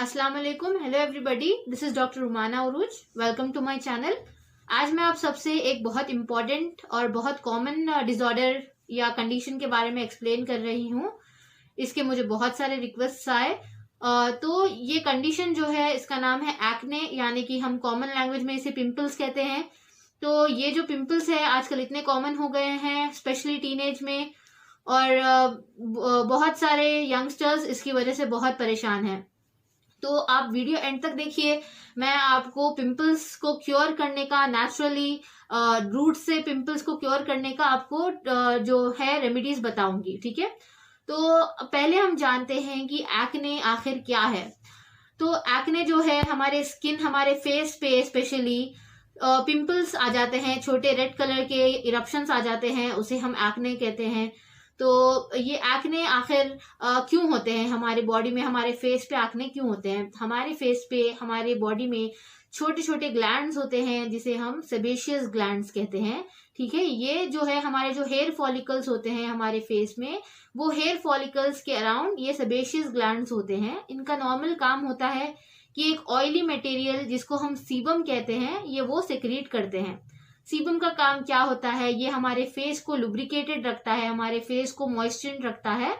अस्सलाम वालेकुम, hello everybody, this is doctor Rumana Urooj. Welcome to my channel. आज मैं आप सबसे एक बहुत इम्पॉर्टेंट और बहुत कॉमन डिसऑर्डर या कंडीशन के बारे में एक्सप्लेन कर रही हूँ। इसके मुझे बहुत सारे रिक्वेस्ट आए। तो ये कंडीशन जो है इसका नाम है एक्ने, यानी कि हम कॉमन लैंग्वेज में इसे पिंपल्स कहते हैं। तो ये जो पिंपल्स है आजकल इतने कॉमन हो गए हैं, स्पेशली टीनेज में, और बहुत सारे यंगस्टर्स इसकी वजह से बहुत परेशान हैं। तो आप वीडियो एंड तक देखिए। मैं आपको पिंपल्स को क्योर करने का, नेचुरली रूट से पिंपल्स को क्योर करने का आपको जो है रेमेडीज बताऊंगी, ठीक है। तो पहले हम जानते हैं कि एक्ने आखिर क्या है। तो एक्ने जो है हमारे स्किन, हमारे फेस पे स्पेशली पिंपल्स आ जाते हैं, छोटे रेड कलर के इरप्शंस आ जाते हैं, उसे हम एक्ने कहते हैं। तो ये एक्ने आखिर क्यों होते हैं हमारे बॉडी में, हमारे फेस पे एक्ने क्यों होते हैं? हमारे फेस पे, हमारे बॉडी में छोटे छोटे ग्लैंड्स होते हैं जिसे हम सेबेशियस ग्लैंड्स कहते हैं, ठीक है। ये जो है हमारे जो हेयर फॉलिकल्स होते हैं हमारे फेस में, वो हेयर फॉलिकल्स के अराउंड ये सेबेशियस ग्लैंड्स होते हैं। इनका नॉर्मल काम होता है कि एक ऑयली मटेरियल जिसको हम सीबम कहते हैं, ये वो सेक्रेट करते हैं। सीबम का काम क्या होता है? ये हमारे फेस को लुब्रिकेटेड रखता है, हमारे फेस को मॉइस्चर रखता है।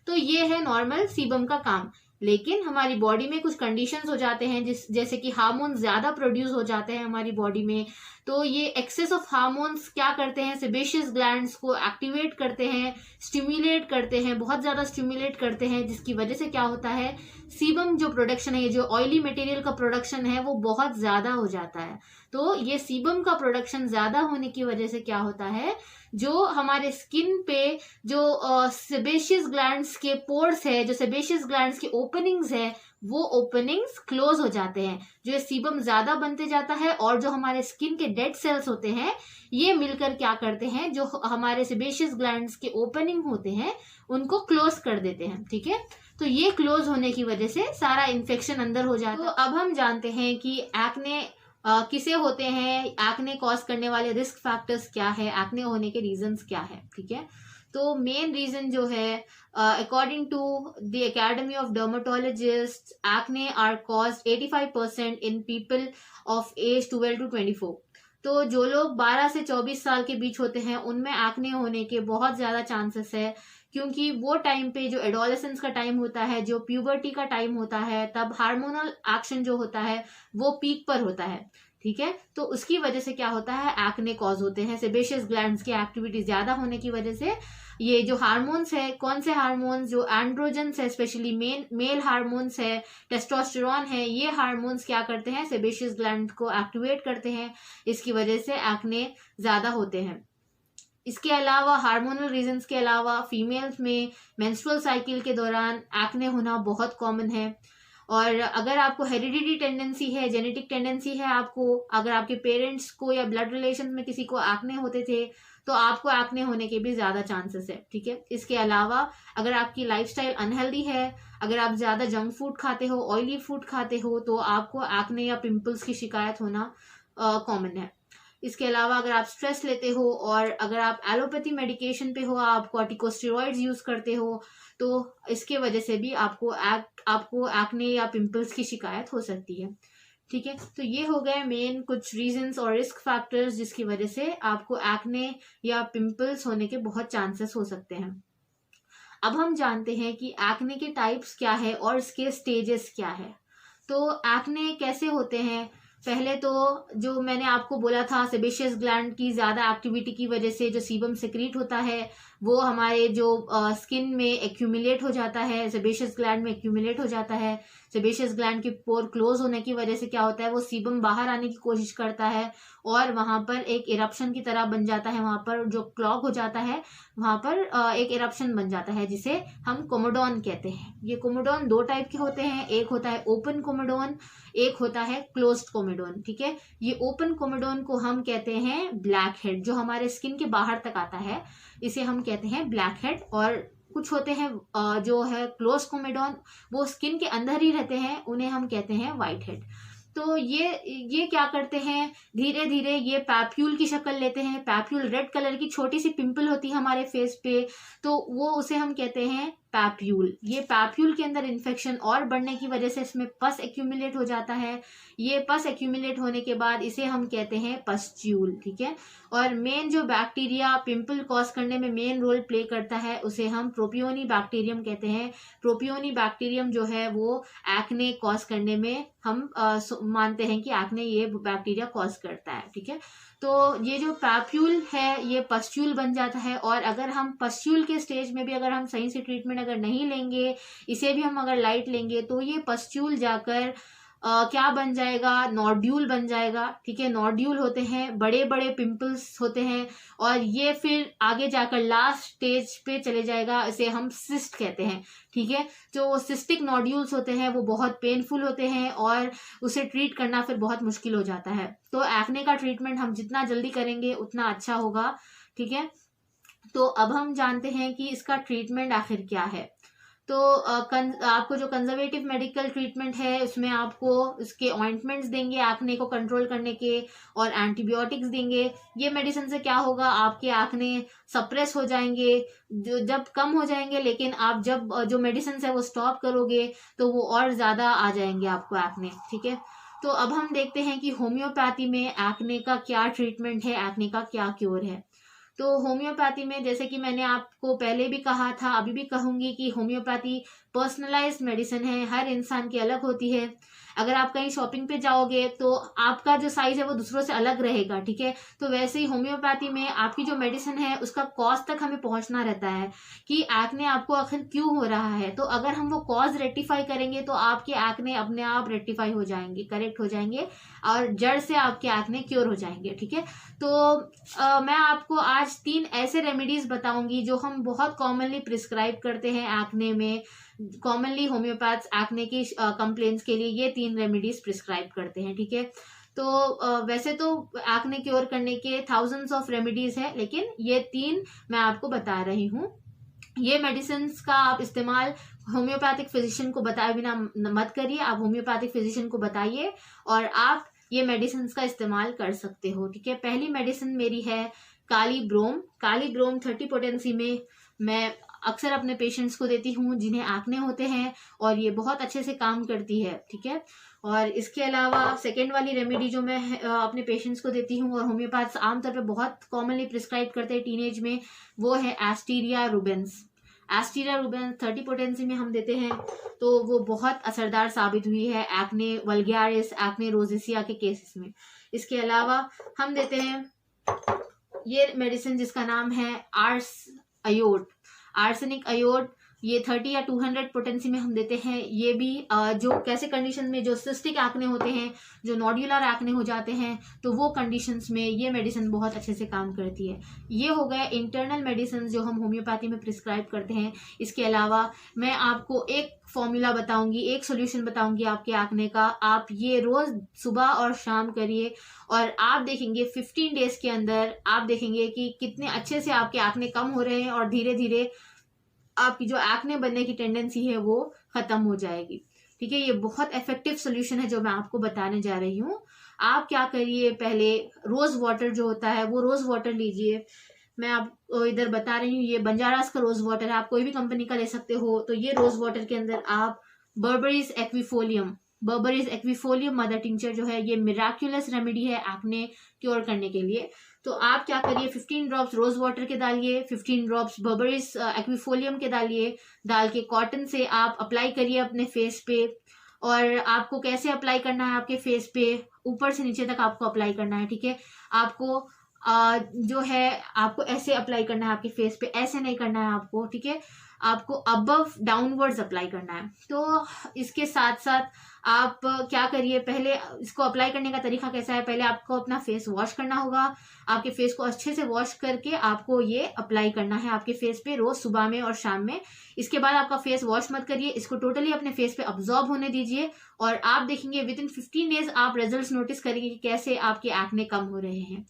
तो ये है नॉर्मल सीबम का काम। लेकिन हमारी बॉडी में कुछ कंडीशंस हो जाते हैं जैसे कि हार्मोन ज्यादा प्रोड्यूस हो जाते हैं हमारी बॉडी में। तो ये एक्सेस ऑफ हार्मोन्स क्या करते हैं? सेबेशियस ग्लैंड्स को एक्टिवेट करते हैं, स्टिम्युलेट करते हैं, बहुत ज्यादा स्टिम्युलेट करते हैं, जिसकी वजह से क्या होता है, सीबम जो प्रोडक्शन है, ये जो ऑयली मटेरियल का प्रोडक्शन है, वो बहुत ज्यादा हो जाता है। तो ये सीबम का प्रोडक्शन ज्यादा होने की वजह से क्या होता है, जो हमारे स्किन पे जो सेबेशियस ग्लैंड्स के पोर्स है, जो सेबेशियस ग्लैंड्स के ओपनिंग्स है, वो ओपनिंग्स क्लोज हो जाते हैं। जो सीबम ज्यादा बनते जाता है और जो हमारे स्किन के डेड सेल्स होते हैं, ये मिलकर क्या करते हैं, जो हमारे सेबेशियस ग्लैंड्स के ओपनिंग होते हैं उनको क्लोज कर देते हैं, ठीक है। तो ये क्लोज होने की वजह से सारा इन्फेक्शन अंदर हो जाता है। तो अब हम जानते हैं कि एक्ने किसे होते हैं, एक्ने कॉज करने वाले रिस्क फैक्टर्स क्या है, एक्ने होने के रीजंस क्या है, ठीक है। तो मेन रीजन जो है, according to the academy of dermatologist, acne are caused 85% in people of age 12 to 24। तो जो लोग 12 से 24 साल के बीच होते हैं उनमें एक्ने होने के बहुत ज्यादा चांसेस है, क्योंकि वो टाइम पे जो एडोलेसेंस का टाइम होता है, जो प्यूबर्टी का टाइम होता है, तब हार्मोनल एक्शन जो होता है वो पीक पर होता है, ठीक है। तो उसकी वजह से क्या होता है, एक्ने कॉज होते हैं। सेबेशियस ग्लैंड्स की एक्टिविटी ज्यादा होने की वजह से ये जो हार्मोन्स है, कौन से हार्मोन्स, जो एंड्रोजन्स है, स्पेशली मेल हार्मोन्स है, टेस्टोस्टेरोन है, ये हार्मोन्स क्या करते हैं, सेबेशियस ग्लैंड को एक्टिवेट करते हैं। इसकी वजह से एक्ने ज्यादा होते हैं। इसके अलावा हार्मोनल रीजंस के अलावा फीमेल्स में मेंस्ट्रुअल साइकिल के दौरान एक्ने होना बहुत कॉमन है। और अगर आपको हेरिडिटी टेंडेंसी है, जेनेटिक टेंडेंसी है, आपको अगर आपके पेरेंट्स को या ब्लड रिलेशन में किसी को एक्ने होते थे, तो आपको एक्ने होने के भी ज्यादा चांसेस है, ठीक है। इसके अलावा अगर आपकी लाइफस्टाइल अनहेल्दी है, अगर आप ज्यादा जंक फूड खाते हो, ऑयली फूड खाते हो, तो आपको एक्ने या पिंपल्स की शिकायत होना कॉमन है। इसके अलावा अगर आप स्ट्रेस लेते हो और अगर आप एलोपैथी मेडिकेशन पे हो, आप कॉर्टिकोस्टेरॉइड्स यूज करते हो, तो इसके वजह से भी आपको एक्ने या पिंपल्स की शिकायत हो सकती है, ठीक है। तो ये हो गए मेन कुछ रीजंस और रिस्क फैक्टर्स जिसकी वजह से आपको एक्ने या पिंपल्स होने के बहुत चांसेस हो सकते हैं। अब हम जानते हैं कि एक्ने के टाइप्स क्या है और इसके स्टेजेस क्या है। तो एक्ने कैसे होते हैं? पहले तो जो मैंने आपको बोला था, सेबेशियस ग्लैंड की ज्यादा एक्टिविटी की वजह से जो सीबम सेक्रेट होता है वो हमारे जो स्किन में एक्यूमुलेट हो जाता है, सेबेशियस ग्लैंड में एक्यूमुलेट हो जाता है। सेबेशियस ग्लैंड के पोर क्लोज होने की वजह से क्या होता है, वो सीबम बाहर आने की कोशिश करता है और वहां पर एक इरप्शन की तरह बन जाता है, वहां पर जो क्लॉग हो जाता है वहां पर एक इरप्शन बन जाता है जिसे हम कोमोडॉन कहते हैं। ये कोमोडॉन दो टाइप के होते हैं, एक होता है ओपन कोमोडॉन, एक होता है क्लोज्ड कोमोडॉन, ठीक है। ये ओपन कोमोडॉन को हम कहते हैं ब्लैक हेड, जो हमारे स्किन के बाहर तक आता है, इसे हम कहते हैं ब्लैक हेड। और कुछ होते हैं जो है क्लोज कोमोडॉन, वो स्किन के अंदर ही रहते हैं, उन्हें हम कहते हैं व्हाइट हेड। तो ये क्या करते हैं, धीरे धीरे ये पैप्यूल की शक्ल लेते हैं। पैप्यूल रेड कलर की छोटी सी पिंपल होती है हमारे फेस पे, तो वो उसे हम कहते हैं पैप्यूल। ये पैप्यूल के अंदर इन्फेक्शन और बढ़ने की वजह से इसमें पस एक्यूमुलेट हो जाता है। ये पस एक्यूमुलेट होने के बाद इसे हम कहते हैं पस्ट्यूल, ठीक है। और मेन जो बैक्टीरिया पिंपल कॉज करने में मेन रोल प्ले करता है उसे हम प्रोपियोनी बैक्टीरियम कहते हैं। प्रोपियोनी बैक्टीरियम जो है वो एक्ने कॉज करने में हम मानते हैं कि एक्ने ये बैक्टीरिया कॉज करता है, ठीक है। तो ये जो पैप्यूल है ये पस्ट्यूल बन जाता है, और अगर हम पस्ट्यूल के स्टेज में भी अगर हम सही से ट्रीटमेंट अगर नहीं लेंगे, इसे भी हम अगर लाइट लेंगे, तो ये पस्ट्यूल जाकर क्या बन जाएगा, नोड्यूल बन जाएगा, ठीक है। नोड्यूल होते हैं, बड़े बड़े पिंपल्स होते हैं, और ये फिर आगे जाकर लास्ट स्टेज पे चले जाएगा, इसे हम सिस्ट कहते हैं, ठीक है। जो सिस्टिक नोड्यूल्स होते हैं वो बहुत पेनफुल होते हैं और उसे ट्रीट करना फिर बहुत मुश्किल हो जाता है। तो एक्ने का ट्रीटमेंट हम जितना जल्दी करेंगे उतना अच्छा होगा, ठीक है। तो अब हम जानते हैं कि इसका ट्रीटमेंट आखिर क्या है। तो आपको जो कंजर्वेटिव मेडिकल ट्रीटमेंट है उसमें आपको इसके ऑइंटमेंट्स देंगे एक्ने को कंट्रोल करने के, और एंटीबायोटिक्स देंगे। ये मेडिसिन से क्या होगा, आपके एक्ने सप्रेस हो जाएंगे, जो जब कम हो जाएंगे, लेकिन आप जब जो मेडिसिन है वो स्टॉप करोगे तो वो और ज़्यादा आ जाएंगे आपको एक्ने, ठीक है। तो अब हम देखते हैं कि होम्योपैथी में एक्ने का क्या ट्रीटमेंट है, एक्ने का क्या क्योर है। तो होम्योपैथी में जैसे कि मैंने आपको पहले भी कहा था, अभी भी कहूंगी कि होम्योपैथी पर्सनलाइज्ड मेडिसिन है, हर इंसान की अलग होती है। अगर आप कहीं शॉपिंग पे जाओगे तो आपका जो साइज है वो दूसरों से अलग रहेगा, ठीक है। तो वैसे ही होम्योपैथी में आपकी जो मेडिसिन है उसका कॉज तक हमें पहुंचना रहता है कि एक्ने आपको आखिर क्यों हो रहा है। तो अगर हम वो कॉज रेक्टिफाई करेंगे तो आपके एक्ने अपने आप रेक्टिफाई हो जाएंगे, करेक्ट हो जाएंगे, और जड़ से आपके एक्ने क्योर हो जाएंगे, ठीक है। तो मैं आपको आज 3 ऐसे रेमेडीज बताऊंगी जो हम बहुत कॉमनली प्रिस्क्राइब करते हैं एक्ने में। कॉमनली होम्योपैथ्स एक्ने की कंप्लेंट्स के लिए ये 3 रेमेडीज प्रिस्क्राइब करते हैं, ठीक है। तो वैसे तो एक्ने क्योर करने के थाउजेंड्स ऑफ रेमेडीज है, लेकिन ये 3 मैं आपको बता रही हूँ। ये मेडिसिन का आप इस्तेमाल होम्योपैथिक फिजिशियन को बताए बिना मत करिए, आप होम्योपैथिक फिजिशियन को बताइए और आप ये मेडिसिन का इस्तेमाल कर सकते हो, ठीक है। पहली मेडिसिन मेरी है काली ब्रोम। काली ब्रोम 30 पोटेंसी में मैं अक्सर अपने पेशेंट्स को देती हूँ जिन्हें एक्ने होते हैं, और ये बहुत अच्छे से काम करती है, ठीक है। और इसके अलावा सेकेंड वाली रेमेडी जो मैं अपने पेशेंट्स को देती हूँ और होम्योपैथ्स आमतौर पे बहुत कॉमनली प्रिस्क्राइब करते हैं टीनेज में, वो है Asteria Rubens. Asteria Rubens 30 potency में हम देते हैं, तो वो बहुत असरदार साबित हुई है एक्ने वल्गैरिस, एक्ने रोजेसिया के केसेस में। इसके अलावा हम देते हैं ये मेडिसिन जिसका नाम है आर्सेनिक अयोड। ये 30 या 200 पोटेंसी में हम देते हैं। ये भी जो कैसे कंडीशन में जो सिस्टिक एक्ने होते हैं, जो नोड्यूलर एक्ने हो जाते हैं, तो वो कंडीशंस में ये मेडिसिन बहुत अच्छे से काम करती है। ये हो गए इंटरनल मेडिसिन जो हम होम्योपैथी में प्रिस्क्राइब करते हैं। इसके अलावा मैं आपको एक फॉर्मूला बताऊंगी, एक सोल्यूशन बताऊंगी आपके एक्ने का। आप ये रोज सुबह और शाम करिए और आप देखेंगे 15 डेज के अंदर आप देखेंगे कि कितने अच्छे से आपके एक्ने कम हो रहे हैं और धीरे धीरे आपकी जो एक्ने बनने की टेंडेंसी है वो खत्म हो जाएगी, ठीक है। ये बहुत इफेक्टिव सोल्यूशन है जो मैं आपको बताने जा रही हूँ। आप क्या करिए, पहले रोज वाटर जो होता है वो रोज वाटर लीजिए। मैं आपको इधर बता रही हूँ, ये बंजारास का रोज वाटर है, आप कोई भी कंपनी का ले सकते हो। तो ये रोज वाटर के अंदर आप बर्बरीज एक्विफोलियम मदर टिंचर जो है, ये मिराक्युलस रेमेडी है एक्ने क्योर करने के लिए। तो आप क्या करिए, 15 ड्रॉप्स रोज वाटर के डालिए, 15 ड्रॉप्स बर्बरीज एक्विफोलियम के डालिए, डाल के कॉटन से आप अप्लाई करिए अपने फेस पे। और आपको कैसे अप्लाई करना है आपके फेस पे, ऊपर से नीचे तक आपको अप्लाई करना है, ठीक है। आपको जो है आपको ऐसे अप्लाई करना है आपके फेस पे, ऐसे नहीं करना है आपको, ठीक है। आपको अबव डाउनवर्ड्स अप्लाई करना है। तो इसके साथ साथ आप क्या करिए, पहले इसको अप्लाई करने का तरीका कैसा है, पहले आपको अपना फेस वॉश करना होगा। आपके फेस को अच्छे से वॉश करके आपको ये अप्लाई करना है आपके फेस पे रोज सुबह में और शाम में। इसके बाद आपका फेस वॉश मत करिए, इसको टोटली अपने फेस पे अब्जॉर्ब होने दीजिए और आप देखेंगे विद इन 15 डेज आप रिजल्ट नोटिस करेंगे कि कैसे आपके एक्ने कम हो रहे हैं।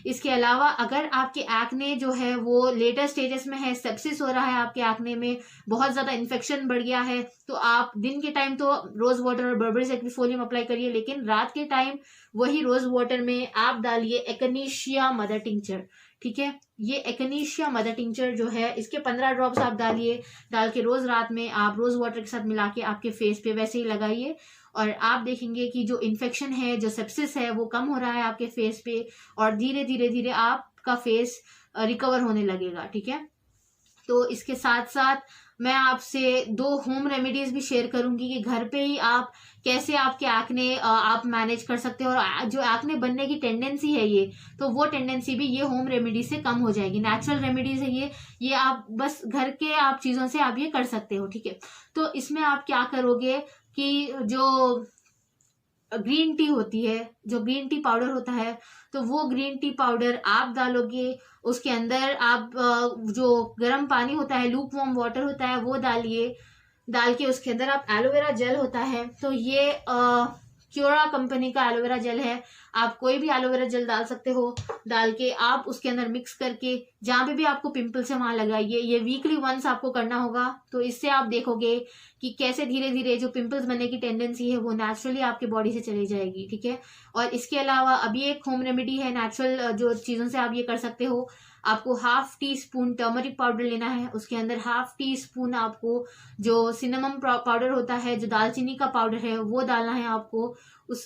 इसके अलावा अगर आपके एक्ने जो है वो लेटर स्टेजेस में है, सेप्सिस हो रहा है आपके एक्ने में, बहुत ज्यादा इन्फेक्शन बढ़ गया है, तो आप दिन के टाइम तो रोज वाटर और बर्बरीज एक्विफोलियम अप्लाई करिए, लेकिन रात के टाइम वही रोज वाटर में आप डालिए एकनीशिया मदर टिंचर, ठीक है। ये एक्नेशिया मदर टिंचर जो है, इसके 15 ड्रॉप्स आप डालिए, डाल के रोज रात में आप रोज वाटर के साथ मिला के आपके फेस पे वैसे ही लगाइए, और आप देखेंगे कि जो इन्फेक्शन है, जो सेप्सिस है, वो कम हो रहा है आपके फेस पे, और धीरे धीरे धीरे आपका फेस रिकवर होने लगेगा, ठीक है। तो इसके साथ साथ मैं आपसे 2 होम रेमेडीज भी शेयर करूंगी कि घर पे ही आप कैसे आपके एक्ने आप मैनेज कर सकते हो, और जो एक्ने बनने की टेंडेंसी है ये, तो वो टेंडेंसी भी ये होम रेमेडी से कम हो जाएगी। नेचुरल रेमेडीज है ये आप बस घर के आप चीजों से आप ये कर सकते हो, ठीक है। तो इसमें आप क्या करोगे कि जो ग्रीन टी होती है, जो ग्रीन टी पाउडर होता है, तो वो ग्रीन टी पाउडर आप डालोगे, उसके अंदर आप जो गर्म पानी होता है, लूप वार्म वाटर होता है, वो डालिए, डाल के उसके अंदर आप एलोवेरा जेल होता है, तो ये क्योरा कंपनी का एलोवेरा जेल है, आप कोई भी एलोवेरा जेल डाल सकते हो, डाल के आप उसके अंदर मिक्स करके जहाँ पे भी आपको पिंपल्स है वहां लगाइए। ये वीकली वंस आपको करना होगा, तो इससे आप देखोगे कि कैसे धीरे धीरे जो पिंपल्स बनने की टेंडेंसी है वो नेचुरली आपके बॉडी से चली जाएगी, ठीक है। और इसके अलावा अभी एक होम रेमेडी है, नेचुरल जो चीजों से आप ये कर सकते हो, आपको 1/2 टीस्पून टर्मरिक पाउडर लेना है, उसके अंदर 1/2 टीस्पून आपको जो सिनेमम पाउडर होता है, जो दालचीनी का पाउडर है, वो डालना है आपको,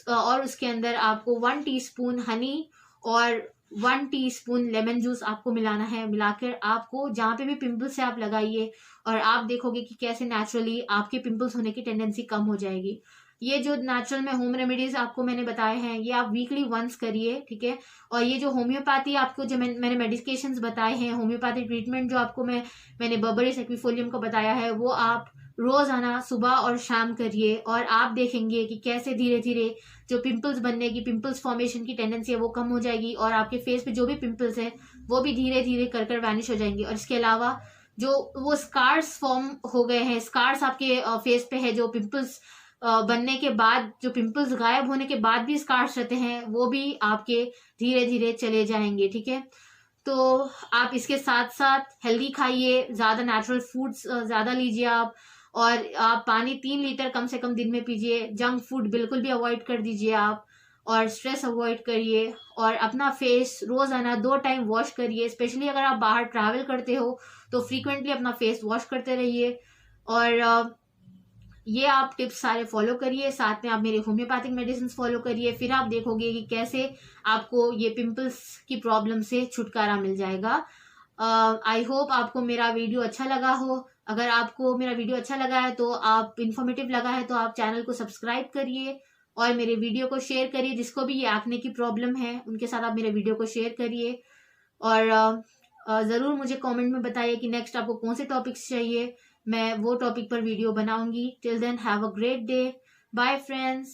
और उसके अंदर आपको 1 टीस्पून हनी और 1 टीस्पून लेमन जूस आपको मिलाना है। मिलाकर आपको जहाँ पे भी पिंपल्स है आप लगाइए, और आप देखोगे कि कैसे नेचुरली आपके पिंपल्स होने की टेंडेंसी कम हो जाएगी। ये जो नेचुरल में होम रेमेडीज आपको मैंने बताए हैं, ये आप वीकली वंस करिए, ठीक है। और ये जो होम्योपैथी आपको जो मैंने मेडिकेशंस बताए हैं, होम्योपैथी ट्रीटमेंट जो आपको मैंने बर्बेरिस एक्विफोलियम को बताया है, वो आप रोजाना सुबह और शाम करिए, और आप देखेंगे कि कैसे धीरे धीरे जो पिंपल्स बनने की, पिंपल्स फॉर्मेशन की टेंडेंसी है वो कम हो जाएगी, और आपके फेस पे जो भी पिंपल्स है वो भी धीरे धीरे कर वैनिश हो जाएंगे। और इसके अलावा जो वो स्कार्स फॉर्म हो गए हैं, स्कार्स आपके फेस पे है, जो पिंपल्स बनने के बाद, जो पिंपल्स गायब होने के बाद भी स्कार्स रहते हैं, वो भी आपके धीरे धीरे चले जाएंगे, ठीक है। तो आप इसके साथ साथ हेल्दी खाइए, ज्यादा नेचुरल फूड्स ज्यादा लीजिए आप, और आप पानी 3 लीटर कम से कम दिन में पीजिए। जंक फूड बिल्कुल भी अवॉइड कर दीजिए आप, और स्ट्रेस अवॉइड करिए, और अपना फेस रोजाना 2 टाइम वॉश करिए। स्पेशली अगर आप बाहर ट्रैवल करते हो तो फ्रीक्वेंटली अपना फेस वॉश करते रहिए, और ये आप टिप्स सारे फॉलो करिए, साथ में आप मेरे होम्योपैथिक मेडिसिन फॉलो करिए, फिर आप देखोगे कि कैसे आपको ये पिंपल्स की प्रॉब्लम से छुटकारा मिल जाएगा। आई होप आपको मेरा वीडियो अच्छा लगा हो। अगर आपको मेरा वीडियो अच्छा लगा है, तो आप इन्फॉर्मेटिव लगा है, तो आप चैनल को सब्सक्राइब करिए और मेरे वीडियो को शेयर करिए। जिसको भी ये एक्ने की प्रॉब्लम है, उनके साथ आप मेरे वीडियो को शेयर करिए, और ज़रूर मुझे कमेंट में बताइए कि नेक्स्ट आपको कौन से टॉपिक्स चाहिए, मैं वो टॉपिक पर वीडियो बनाऊंगी। Till then have a great day, bye friends.